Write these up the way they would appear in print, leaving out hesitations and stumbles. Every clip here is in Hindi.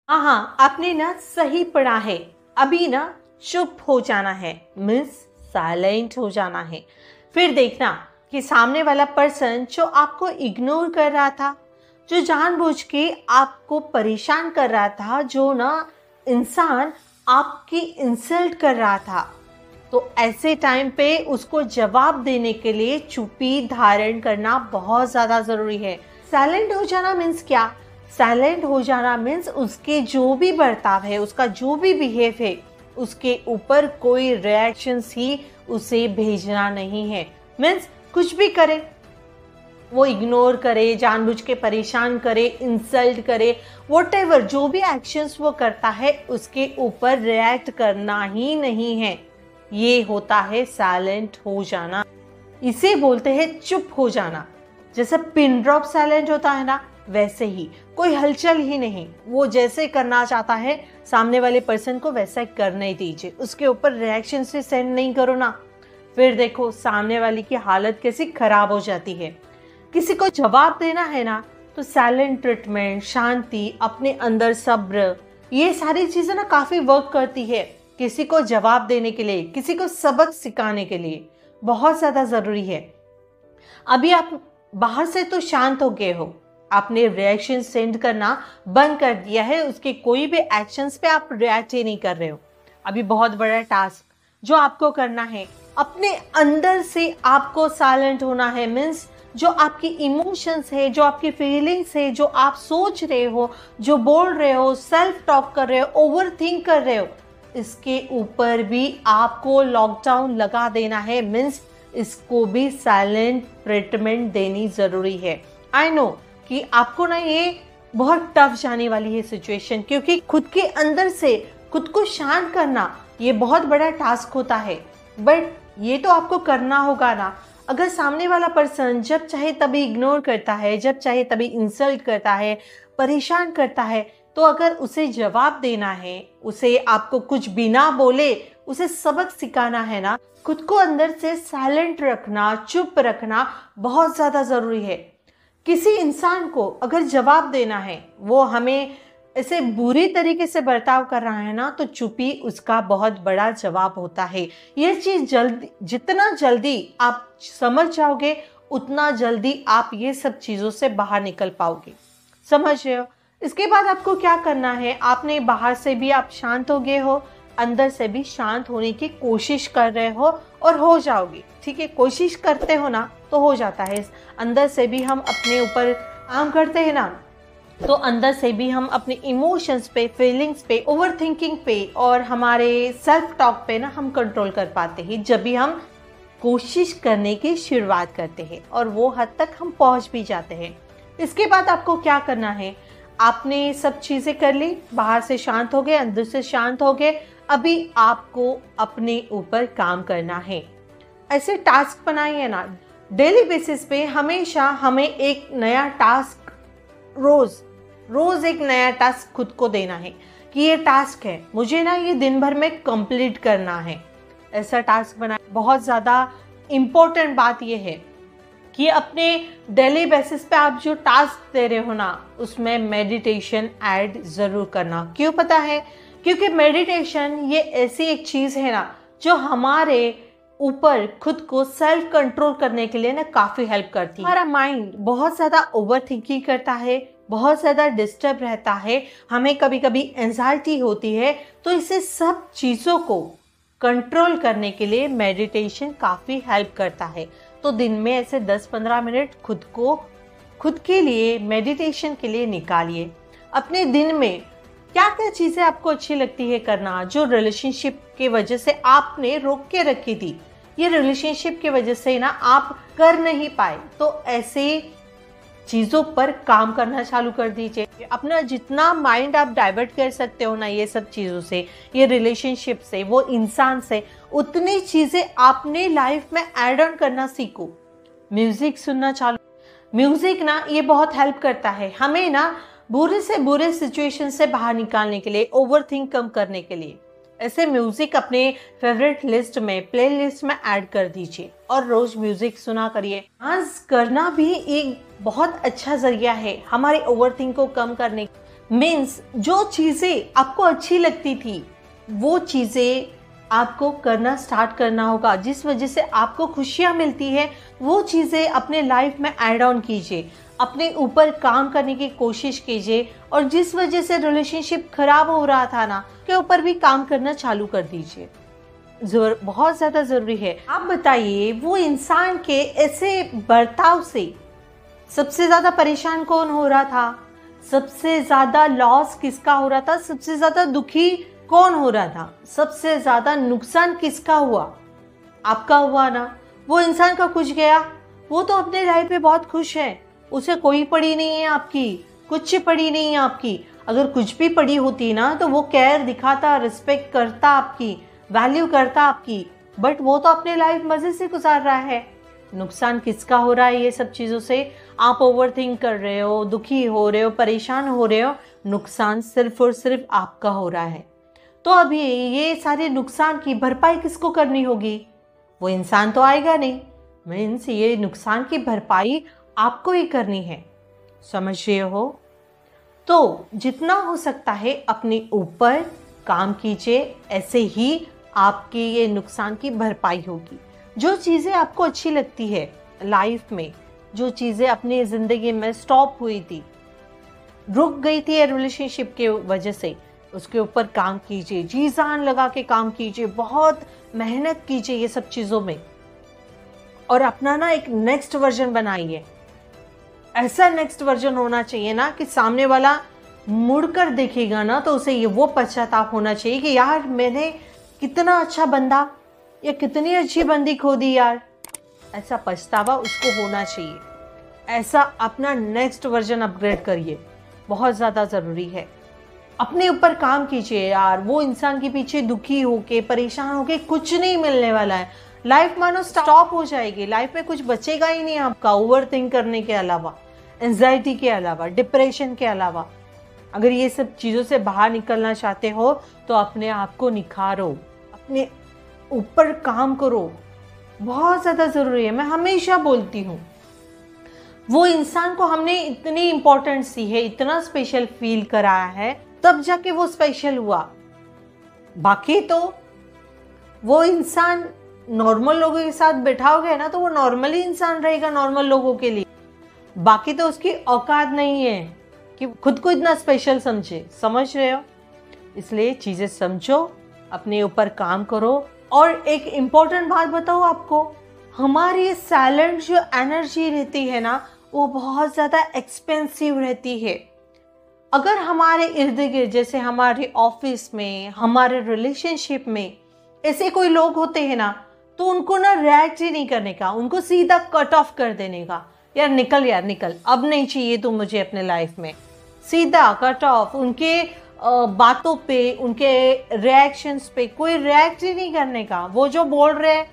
हाँ हाँ, आपने ना सही पढ़ा है। अभी ना चुप हो जाना है मीन्स साइलेंट हो जाना है। फिर देखना कि सामने वाला पर्सन जो आपको इग्नोर कर रहा था, जो जानबूझ के आपको परेशान कर रहा था, जो ना इंसान आपकी इंसल्ट कर रहा था, तो ऐसे टाइम पे उसको जवाब देने के लिए चुप्पी धारण करना बहुत ज़्यादा ज़रूरी है। साइलेंट हो जाना मीन्स क्या? साइलेंट हो जाना मीन्स उसके जो भी बर्ताव है, उसका जो भी बिहेव है, उसके ऊपर कोई रिएक्शंस ही उसे भेजना नहीं है। मीन्स कुछ भी करे, वो इग्नोर करे, जानबूझ के परेशान करे, इंसल्ट करे, व्हाटएवर जो भी एक्शंस वो करता है उसके ऊपर रिएक्ट करना ही नहीं है। ये होता है साइलेंट हो जाना। इसे बोलते हैं चुप हो जाना। जैसे पिन ड्रॉप साइलेंट होता है ना, वैसे ही कोई हलचल ही नहीं, वो जैसे करना चाहता है सामने वाले पर्सन को वैसा करने दीजिए, उसके ऊपर रिएक्शन से सेंड नहीं करो ना। फिर देखो सामने वाली की हालत कैसी खराब हो जाती है। किसी को जवाब देना है ना तो साइलेंट ट्रीटमेंट, शांति, अपने अंदर सब्र, ये सारी चीजें ना काफी वर्क करती है। किसी को जवाब देने के लिए, किसी को सबक सिखाने के लिए बहुत ज्यादा जरूरी है। अभी आप बाहर से तो शांत हो गए हो, आपने रिएक्शन सेंड करना बंद कर दिया है, उसके कोई भी एक्शंस पे आप रिएक्ट ही नहीं कर रहे हो। अभी बहुत बड़ा टास्क जो आपको करना है, अपने अंदर से आपको साइलेंट होना है। मीन्स जो आपकी इमोशंस है, जो आपकी फीलिंग्स है, जो आप सोच रहे हो, जो बोल रहे हो, सेल्फ टॉक कर रहे हो, ओवर थिंक कर रहे हो, इसके ऊपर भी आपको लॉकडाउन लगा देना है। मीन्स इसको भी साइलेंट ट्रीटमेंट देनी जरूरी है। आई नो कि आपको ना ये बहुत टफ जाने वाली है सिचुएशन, क्योंकि खुद के अंदर से खुद को शांत करना ये बहुत बड़ा टास्क होता है, बट ये तो आपको करना होगा ना। अगर सामने वाला पर्सन जब चाहे तभी इग्नोर करता है, जब चाहे तभी इंसल्ट करता है, परेशान करता है, तो अगर उसे जवाब देना है, उसे आपको कुछ बिना बोले उसे सबक सिखाना है ना, खुद को अंदर से साइलेंट रखना, चुप रखना बहुत ज़्यादा ज़रूरी है। किसी इंसान को अगर जवाब देना है, वो हमें ऐसे बुरी तरीके से बर्ताव कर रहा है ना, तो चुप्पी उसका बहुत बड़ा जवाब होता है। ये चीज़ जितना जल्दी आप समझ जाओगे उतना जल्दी आप ये सब चीज़ों से बाहर निकल पाओगे। समझ रहे हो? इसके बाद आपको क्या करना है, आपने बाहर से भी आप शांत हो गए हो, अंदर से भी शांत होने की कोशिश कर रहे हो और हो जाओगे। ठीक है, कोशिश करते हो ना तो हो जाता है। अंदर से भी हम अपने ऊपर काम करते हैं ना, तो अंदर से भी हम अपने इमोशंस पे, फीलिंग्स पे, ओवर थिंकिंग पे और हमारे सेल्फ टॉक पे ना हम कंट्रोल कर पाते हैं, जब भी हम कोशिश करने की शुरुआत करते हैं और वो हद तक हम पहुंच भी जाते हैं। इसके बाद आपको क्या करना है, आपने सब चीज़ें कर ली, बाहर से शांत हो गए, अंदर से शांत हो गए, अभी आपको अपने ऊपर काम करना है। ऐसे टास्क बनाइए ना डेली बेसिस पे, हमेशा हमें एक नया टास्क रोज एक नया टास्क खुद को देना है कि ये टास्क है, मुझे ना ये दिन भर में कंप्लीट करना है। ऐसा टास्क बनाए। बहुत ज़्यादा इम्पोर्टेंट बात ये है कि अपने डेली बेसिस पे आप जो टास्क दे रहे हो ना, उसमें मेडिटेशन ऐड ज़रूर करना। क्यों पता है? क्योंकि मेडिटेशन ये ऐसी एक चीज़ है ना जो हमारे ऊपर खुद को सेल्फ कंट्रोल करने के लिए ना काफ़ी हेल्प करती है। हमारा माइंड बहुत ज़्यादा ओवर थिंकिंग करता है, बहुत ज़्यादा डिस्टर्ब रहता है, हमें कभी कभी एंजाइटी होती है, तो इसे सब चीज़ों को कंट्रोल करने के लिए मेडिटेशन काफ़ी हेल्प करता है। तो दिन में ऐसे 10-15 मिनट खुद के लिए मेडिटेशन के लिए निकालिए। अपने दिन में क्या क्या चीज़ें आपको अच्छी लगती है करना, जो रिलेशनशिप की वजह से आपने रोक के रखी थी, ये रिलेशनशिप की वजह से ना आप कर नहीं पाए, तो ऐसे चीज़ों पर काम करना चालू कर दीजिए। अपना जितना माइंड आप डाइवर्ट कर सकते हो ना ये सब चीज़ों से, ये रिलेशनशिप से, वो इंसान से, उतनी चीज़ें आपने लाइफ में ऐड ऑन करना सीखो। म्यूज़िक सुनना चालू, म्यूज़िक ना ये बहुत हेल्प करता है हमें ना बुरे से बुरे सिचुएशन से बाहर निकालने के लिए, ओवर थिंक कम करने के लिए। ऐसे म्यूज़िक अपने फेवरेट लिस्ट में, प्ले लिस्ट में ऐड कर दीजिए और रोज म्यूज़िक सुना करिए। डांस करना भी एक बहुत अच्छा जरिया है हमारे ओवर थिंक को कम करने। मीन्स जो चीज़ें आपको अच्छी लगती थी वो चीज़ें आपको करना स्टार्ट करना होगा। जिस वजह से आपको खुशियाँ मिलती है वो चीज़ें अपने लाइफ में ऐड ऑन कीजिए, अपने ऊपर काम करने की कोशिश कीजिए। और जिस वजह से रिलेशनशिप खराब हो रहा था ना, के ऊपर भी काम करना चालू कर दीजिए। बहुत ज़्यादा ज़रूरी है। आप बताइए, वो इंसान के ऐसे बर्ताव से सबसे ज़्यादा परेशान कौन हो रहा था? सबसे ज़्यादा लॉस किसका हो रहा था? सबसे ज़्यादा दुखी कौन हो रहा था? सबसे ज़्यादा नुकसान किसका हुआ? आपका हुआ ना। वो इंसान का कुछ गया, वो तो अपने लाइफ में बहुत खुश है, उसे कोई पड़ी नहीं है आपकी, कुछ पड़ी नहीं है आपकी। अगर कुछ भी पड़ी होती ना तो वो केयर दिखाता, रिस्पेक्ट करता आपकी, वैल्यू करता आपकी। बट वो तो अपने लाइफ मज़े से गुजार रहा है। नुकसान किसका हो रहा है ये सब चीज़ों से? आप ओवर थिंक कर रहे हो, दुखी हो रहे हो, परेशान हो रहे हो। नुकसान सिर्फ और सिर्फ आपका हो रहा है। तो अभी ये सारे नुकसान की भरपाई किसको करनी होगी? वो इंसान तो आएगा नहीं। मीन्स ये नुकसान की भरपाई आपको ही करनी है। समझ रहे हो? तो जितना हो सकता है अपने ऊपर काम कीजिए, ऐसे ही आपके ये नुकसान की भरपाई होगी। जो चीज़ें आपको अच्छी लगती है लाइफ में, जो चीज़ें अपनी ज़िंदगी में स्टॉप हुई थी, रुक गई थी रिलेशनशिप के वजह से, उसके ऊपर काम कीजिए, जी जान लगा के काम कीजिए, बहुत मेहनत कीजिए ये सब चीज़ों में। और अपना ना एक नेक्स्ट वर्जन बनाइए। ऐसा नेक्स्ट वर्जन होना चाहिए ना कि सामने वाला मुड़कर देखेगा ना तो उसे ये वो पश्चाताप होना चाहिए कि यार मैंने कितना अच्छा बंदा या कितनी अच्छी बंदी खो दी यार। ऐसा पछतावा उसको होना चाहिए। ऐसा अपना नेक्स्ट वर्जन अपग्रेड करिए, बहुत ज़्यादा ज़रूरी है। अपने ऊपर काम कीजिए यार। वो इंसान के पीछे दुखी होके, परेशान होके कुछ नहीं मिलने वाला है। लाइफ मानो स्टॉप हो जाएगी, लाइफ में कुछ बचेगा ही नहीं आपका, ओवर थिंक करने के अलावा, एंजाइटी के अलावा, डिप्रेशन के अलावा। अगर ये सब चीज़ों से बाहर निकलना चाहते हो तो अपने आप को निखारो, अपने ऊपर काम करो, बहुत ज़्यादा ज़रूरी है। मैं हमेशा बोलती हूँ, वो इंसान को हमने इतनी इम्पोर्टेंस दी है, इतना स्पेशल फील कराया है, तब जाके वो स्पेशल हुआ। बाकी तो वो इंसान नॉर्मल लोगों के साथ बैठाओगे ना तो वो नॉर्मल ही इंसान रहेगा नॉर्मल लोगों के लिए। बाकी तो उसकी औकात नहीं है कि खुद को इतना स्पेशल समझे। समझ रहे हो? इसलिए चीज़ें समझो, अपने ऊपर काम करो। और एक इम्पोर्टेंट बात बताओ आपको, हमारी साइलेंट जो एनर्जी रहती है ना वो बहुत ज़्यादा एक्सपेंसिव रहती है। अगर हमारे इर्द गिर्द, जैसे हमारे ऑफिस में, हमारे रिलेशनशिप में ऐसे कोई लोग होते हैं ना, तो उनको ना रिएक्ट ही नहीं करने का, उनको सीधा कट ऑफ कर देने का। यार निकल, यार निकल, अब नहीं चाहिए तू मुझे अपने लाइफ में। सीधा कट ऑफ। उनके बातों पे, उनके रिएक्शंस पे कोई रिएक्ट ही नहीं करने का। वो जो बोल रहे हैं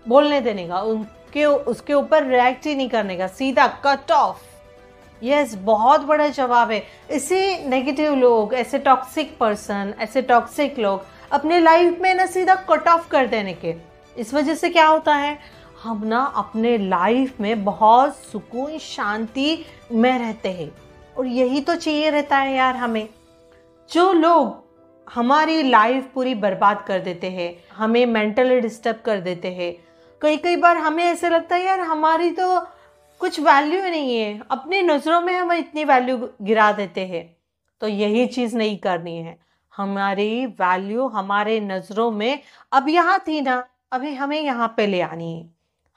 बोलने देने का, उनके उसके ऊपर रिएक्ट ही नहीं करने का, सीधा कट ऑफ। यस, बहुत बड़ा जवाब है। ऐसे नेगेटिव लोग, ऐसे टॉक्सिक पर्सन, ऐसे टॉक्सिक लोग अपने लाइफ में ना सीधा कट ऑफ कर देने के। इस वजह से क्या होता है, हम ना अपने लाइफ में बहुत सुकून, शांति में रहते हैं। और यही तो चाहिए रहता है यार हमें। जो लोग हमारी लाइफ पूरी बर्बाद कर देते हैं, हमें मेंटली डिस्टर्ब कर देते हैं, कई बार हमें ऐसे लगता है यार हमारी तो कुछ वैल्यू ही नहीं है, अपनी नज़रों में हम इतनी वैल्यू गिरा देते हैं। तो यही चीज़ नहीं करनी है। हमारी वैल्यू हमारे नज़रों में अब यहाँ थी ना, अभी हमें यहाँ पे ले आनी है।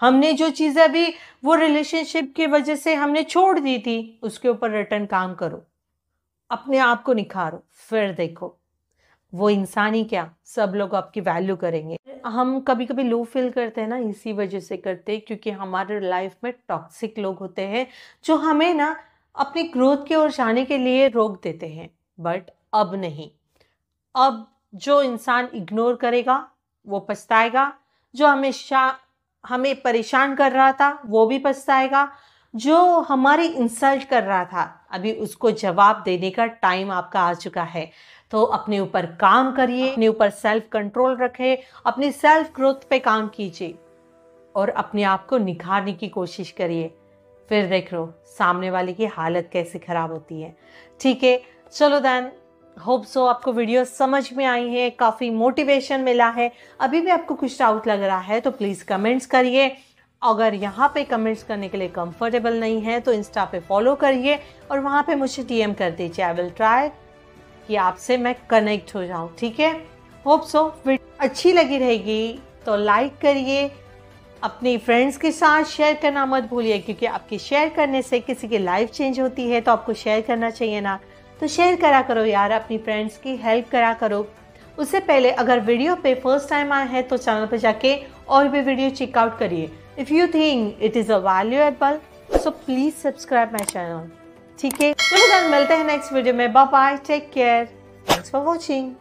हमने जो चीज़ें अभी वो रिलेशनशिप की वजह से हमने छोड़ दी थी, उसके ऊपर रिटर्न काम करो, अपने आप को निखारो। फिर देखो, वो इंसान ही क्या, सब लोग आपकी वैल्यू करेंगे। हम कभी कभी लो फील करते हैं ना, इसी वजह से करते हैं क्योंकि हमारे लाइफ में टॉक्सिक लोग होते हैं जो हमें ना अपनी ग्रोथ की ओर जाने के लिए रोक देते हैं। बट अब नहीं, अब जो इंसान इग्नोर करेगा वो पछताएगा। जो हमेशा हमें परेशान कर रहा था वो भी पछताएगा। जो हमारी इंसल्ट कर रहा था, अभी उसको जवाब देने का टाइम आपका आ चुका है। तो अपने ऊपर काम करिए, अपने ऊपर सेल्फ कंट्रोल रखें, अपनी सेल्फ ग्रोथ पे काम कीजिए और अपने आप को निखारने की कोशिश करिए। फिर देख लो सामने वाले की हालत कैसे खराब होती है। ठीक है, चलो देन, होप सो आपको वीडियो समझ में आई है, काफ़ी मोटिवेशन मिला है। अभी भी आपको कुछ डाउट लग रहा है तो प्लीज़ कमेंट्स करिए। अगर यहाँ पे कमेंट्स करने के लिए कंफर्टेबल नहीं है तो इंस्टा पे फॉलो करिए और वहाँ पे मुझे डीएम कर दीजिए। आई विल ट्राई कि आपसे मैं कनेक्ट हो जाऊँ, ठीक है। होप सो वीडियो अच्छी लगी रहेगी तो लाइक करिए, अपनी फ्रेंड्स के साथ शेयर करना मत भूलिए, क्योंकि आपके शेयर करने से किसी की लाइफ चेंज होती है। तो आपको शेयर करना चाहिए ना, तो शेयर करा करो यार, अपनी फ्रेंड्स की हेल्प करा करो। उससे पहले अगर वीडियो पे फर्स्ट टाइम आए हैं तो चैनल पे जाके और भी वीडियो चेकआउट करिए। If you think it is a valuable so please subscribe my channel, ठीक है। चलो मिलते हैं नेक्स्ट वीडियो में। Bye bye, take care, thanks for watching.